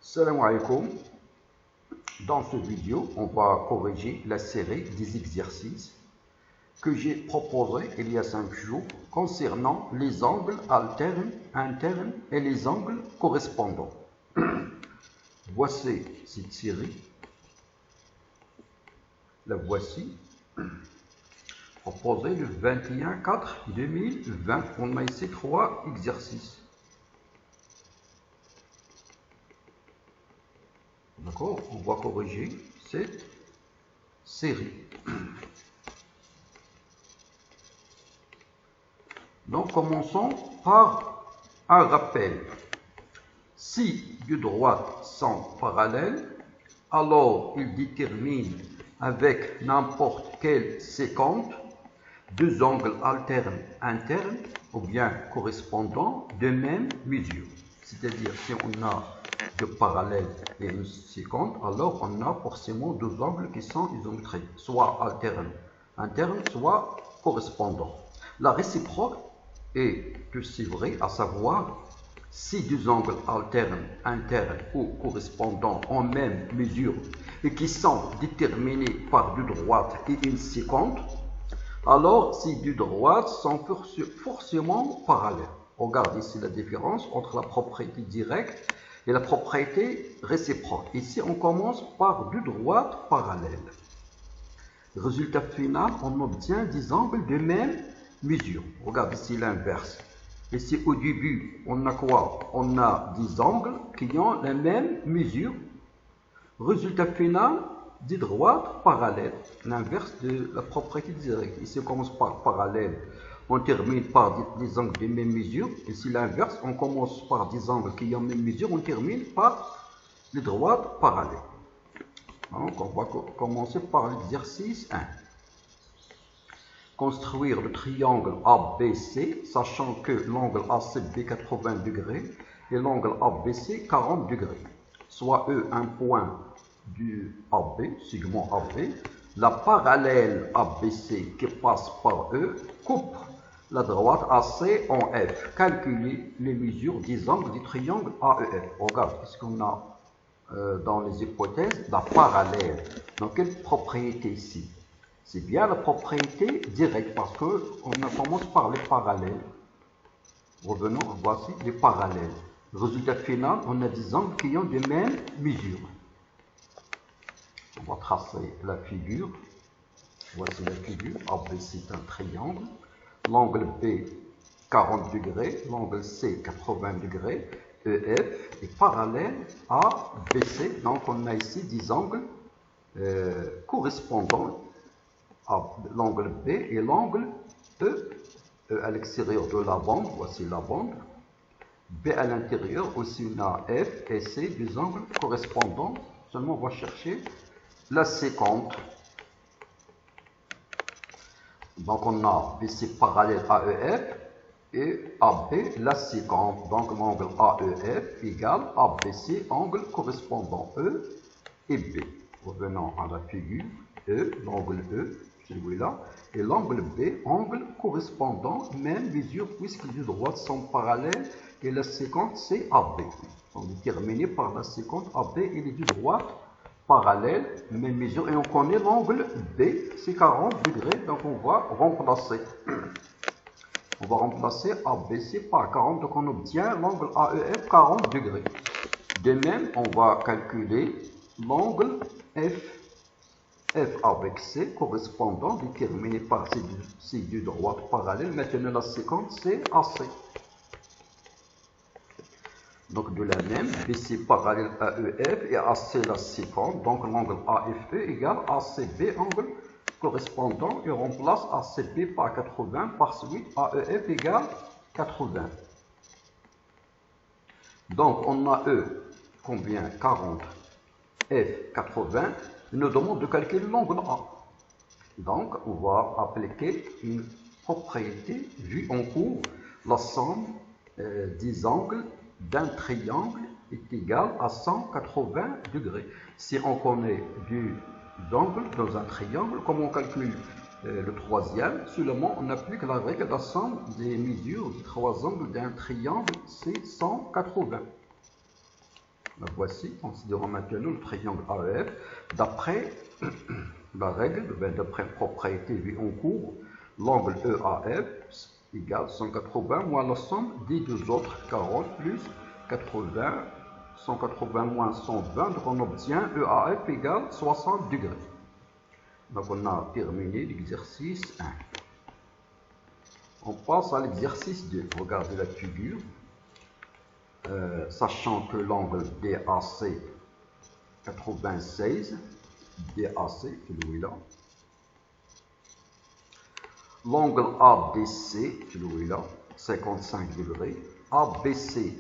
Salam alaikum. Dans cette vidéo, on va corriger la série des exercices que j'ai proposés il y a 5 jours concernant les angles alternes, internes et les angles correspondants. Voici cette série. La voici. Proposée le 21/4/2020. On a ici 3 exercices. D'accord? On va corriger cette série. Donc, commençons par un rappel. Si deux droites sont parallèles, alors ils déterminent avec n'importe quelle séquence deux angles alternes internes ou bien correspondants de même mesure. C'est-à-dire, si on a deux parallèles et une séquence, alors on a forcément deux angles qui sont isométriques, soit alternes internes, soit correspondants. La réciproque est que c'est vrai, à savoir, si deux angles alternes, internes ou correspondants en même mesure et qui sont déterminés par deux droites et une séquence, alors ces deux droites sont forcément parallèles. Regardez ici la différence entre la propriété directe et la propriété réciproque. Ici, on commence par deux droites parallèles. Résultat final, on obtient des angles de même mesure. Regardez ici l'inverse. Ici, au début, on a quoi? On a des angles qui ont la même mesure. Résultat final, des droites parallèles. L'inverse de la propriété directe. Ici, on commence par parallèle. On termine par des angles de même mesure. Ici, l'inverse, on commence par des angles qui ont même mesure. On termine par les droites parallèles. Donc, on va commencer par l'exercice 1. Construire le triangle ABC, sachant que l'angle ACB 80 degrés et l'angle ABC 40 degrés. Soit E un point du AB, segment AB. La parallèle ABC qui passe par E coupe la droite AC en F. Calculer les mesures des angles du triangle AEF. Regarde, qu'est-ce qu'on a dans les hypothèses? La parallèle. Donc, quelle propriété ici? C'est bien la propriété directe parce qu'on commence par les parallèles. Revenons, voici les parallèles. Résultat final, on a des angles qui ont de mêmes mesures. On va tracer la figure. Voici la figure. AB, c'est un triangle. L'angle B, 40 degrés. L'angle C, 80 degrés. EF est parallèle à BC. Donc, on a ici des angles correspondants à l'angle B et l'angle E. E à l'extérieur de la bande. Voici la bande. B à l'intérieur, aussi on a F et C, deux angles correspondants. Seulement, on va chercher la séquence. Donc, on a BC parallèle à EF et AB, la séquence. Donc, l'angle AEF égale ABC, angle correspondant E et B. Revenons à la figure. E, l'angle E, celui-là, et l'angle B, angle correspondant, même mesure, puisque les deux droites sont parallèles et la séquence c'est AB. On est déterminé par la séquence AB et les deux droites parallèles, même mesure, et on connaît l'angle B, c'est 40 degrés, donc on va remplacer. On va remplacer ABC par 40, donc on obtient l'angle AEF 40 degrés. De même, on va calculer l'angle F avec C correspondant déterminé par ces deux droites parallèles. Maintenant, la séquence c'est AC. Donc, de la même, BC parallèle à EF et AC la séquence. Donc, l'angle AFE égale ACB, angle correspondant, et remplace ACB par 80. Par suite, AEF égale 80. Donc, on a E, combien? 40. F, 80. Il nous demande de calculer l'angle A. Donc, on va appliquer une propriété vue en cours. La somme des angles d'un triangle est égale à 180 degrés. Si on connaît deux angles dans un triangle, comment on calcule le troisième? Seulement, on applique la règle de la somme des mesures des trois angles d'un triangle, c'est 180. La voici. Considérons maintenant le triangle AEF d'après la règle, d'après la propriété vue en cours. L'angle EAF égale 180 moins la somme des deux autres, 40 plus 80, 180 moins 120, donc on obtient EAF égale 60 degrés. Donc on a terminé l'exercice 1. On passe à l'exercice 2. Regardez la figure. Sachant que l'angle DAC 96, DAC, celui-là. L'angle ABC, celui-là, 55 degrés. ABC,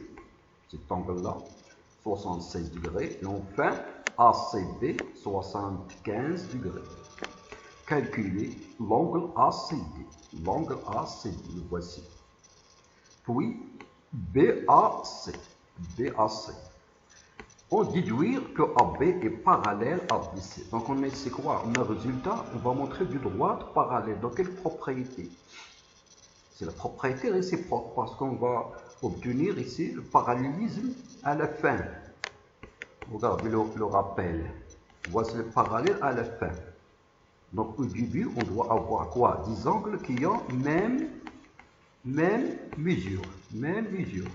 cet angle-là, 76 degrés. Et enfin, ACB, 75 degrés. Calculez l'angle ACD. L'angle ACD, le voici. Puis, BAC. BAC. On déduire que AB est parallèle à BC. Donc, on sait quoi? On a le résultat, on va montrer du droite parallèle. Donc, quelle propriété? C'est la propriété réciproque, parce qu'on va obtenir ici le parallélisme à la fin. Regardez le rappel. Voici le parallèle à la fin. Donc, au début, on doit avoir quoi? Des angles qui ont même mesure. Même mesure.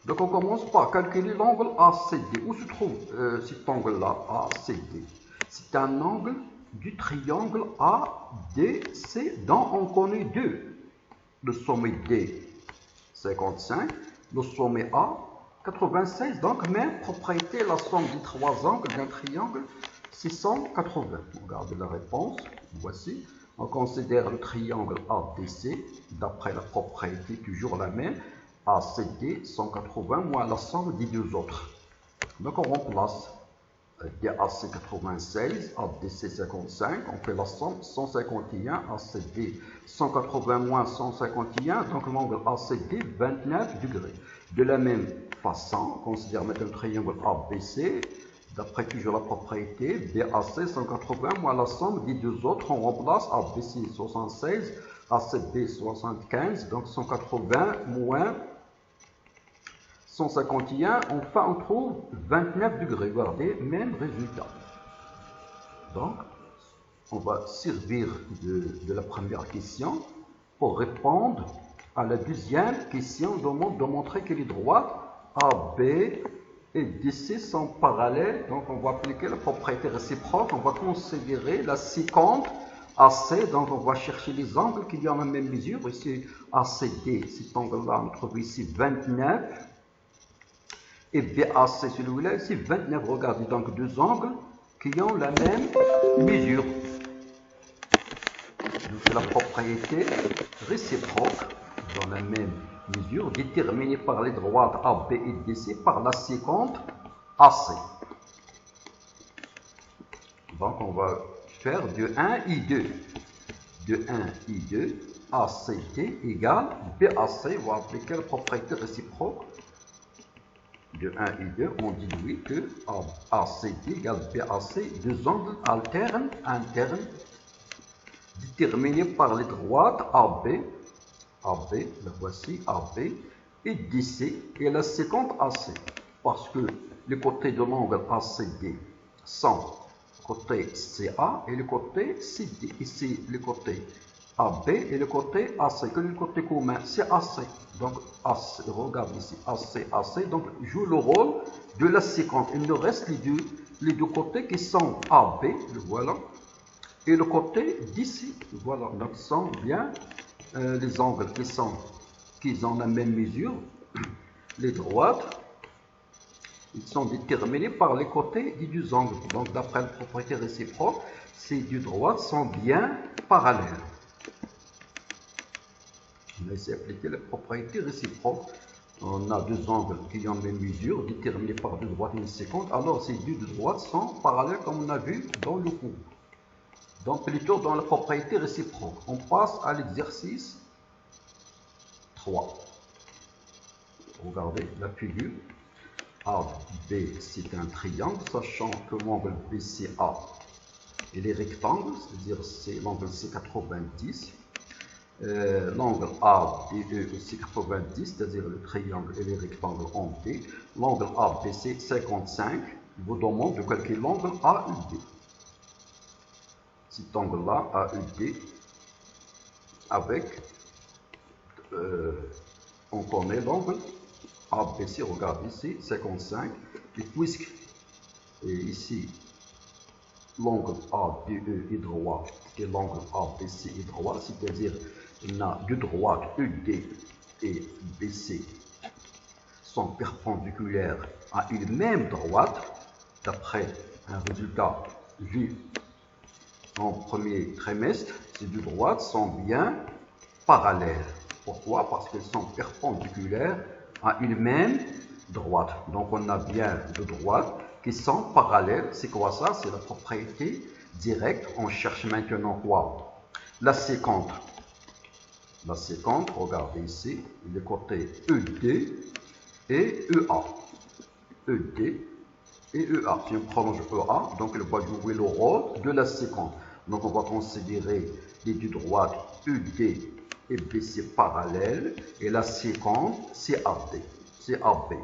Donc, on commence par calculer l'angle ACD. Où se trouve cet angle-là, ACD? C'est un angle du triangle ADC dont on connaît deux. Le sommet D, 55. Le sommet A, 96. Donc, même propriété, la somme des trois angles d'un triangle, 680. Regardez la réponse. Voici. On considère le triangle ADC, d'après la propriété toujours la même, ACD 180 moins la somme des deux autres. Donc on remplace DAC 96, ADC 55, on fait la somme 151, ACD 180 moins 151, donc l'angle ACD 29 degrés. De la même façon, on considère maintenant le triangle ABC, d'après toujours la propriété, BAC 180 moins la somme des deux autres, on remplace ABC 76, ACB 75, donc 180 moins 151, enfin on trouve 29 degrés. Regardez, même résultat. Donc, on va servir de la première question pour répondre à la deuxième question. On demande de montrer que les droites AB et DC sont parallèles. Donc, on va appliquer la propriété réciproque. On va considérer la séquente AC. Donc, on va chercher les angles qui ont la même mesure. Ici, ACD, cet angle-là, on trouve ici 29. Et BAC, celui-là, ici 29. Regardez, donc deux angles qui ont la même mesure. Donc, la propriété réciproque dans la même mesure déterminée par les droites AB et DC par la séquente AC. Donc, on va faire de 1 et 2. De 1 et 2, ACD égale BAC. On va appliquer la propriété réciproque. De 1 et 2, on dit oui que ACD égale BAC, deux angles internes, déterminés par les droites AB, la voici AB, et DC, et la séquente AC. Parce que les côtés de l'angle ACD sont le côté CA et le côté CD. Ici, le côté AB et le côté AC. Que le côté commun, c'est AC. Donc, AC, regarde ici, AC. Donc, joue le rôle de la séquence. Il nous reste les deux côtés qui sont AB, voilà, et le côté d'ici, voilà. Donc, ce sont bien les angles qui ont la même mesure. Les droites, ils sont déterminés par les côtés des deux angles. Donc, d'après la propriété réciproque, ces deux droites sont bien parallèles. On va essayer d'appliquer la propriété réciproque. On a deux angles qui ont les mêmes mesures, déterminés par deux droites et une séquente. Alors, ces deux droites sont parallèles comme on a vu dans le cours. Donc, plutôt dans la propriété réciproque. On passe à l'exercice 3. Regardez la figure. AB, c'est un triangle, sachant que l'angle BCA, il est rectangle, c'est-à-dire c'est l'angle C90. l'angle ADE aussi 90, c'est-à-dire le triangle et les rectangles en D. L'angle ABC 55. Il vous demande de calculer l'angle AUD. Cet angle-là, AUD, avec, on connaît l'angle ABC, regarde ici, 55. Et puisque ici, l'angle ADE est droit et l'angle ABC est droit, c'est-à-dire il a deux droites ED et BC sont perpendiculaires à une même droite, d'après un résultat vu en premier trimestre, ces deux droites sont bien parallèles. Pourquoi? Parce qu'elles sont perpendiculaires à une même droite. Donc on a bien deux droites qui sont parallèles. C'est quoi ça? C'est la propriété directe. On cherche maintenant quoi? La séquente. La séquente, regardez ici, les côtés ED et EA. ED et EA. Si on prolonge EA, donc elle va jouer le rôle de la séquente. Donc on va considérer les deux droites ED et BC parallèles et la séquente CAD. CAB.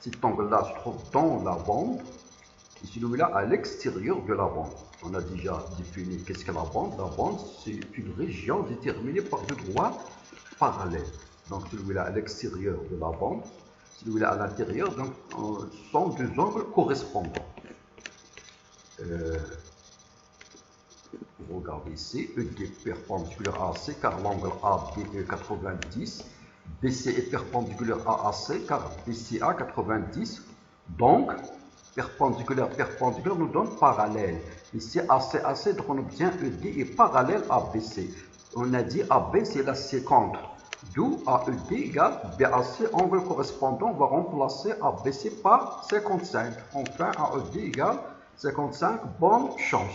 Cet angle-là se trouve dans la bande et celui-là à l'extérieur de la bande. On a déjà défini qu'est-ce que la bande. La bande, c'est une région déterminée par deux droites parallèles. Donc celui-là à l'extérieur de la bande, celui-là à l'intérieur, donc sont deux angles correspondants. Regardez ici, ED perpendiculaire à AC car l'angle AD est 90, BC est perpendiculaire à AC car BCA 90, donc perpendiculaire nous donne parallèle. Ici AC, donc on obtient ED est parallèle à BC. On a dit AB c'est la séquente, d'où AED égale BAC, angle correspondant, on va remplacer ABC par 55. Enfin AED égale 55, bonne chance.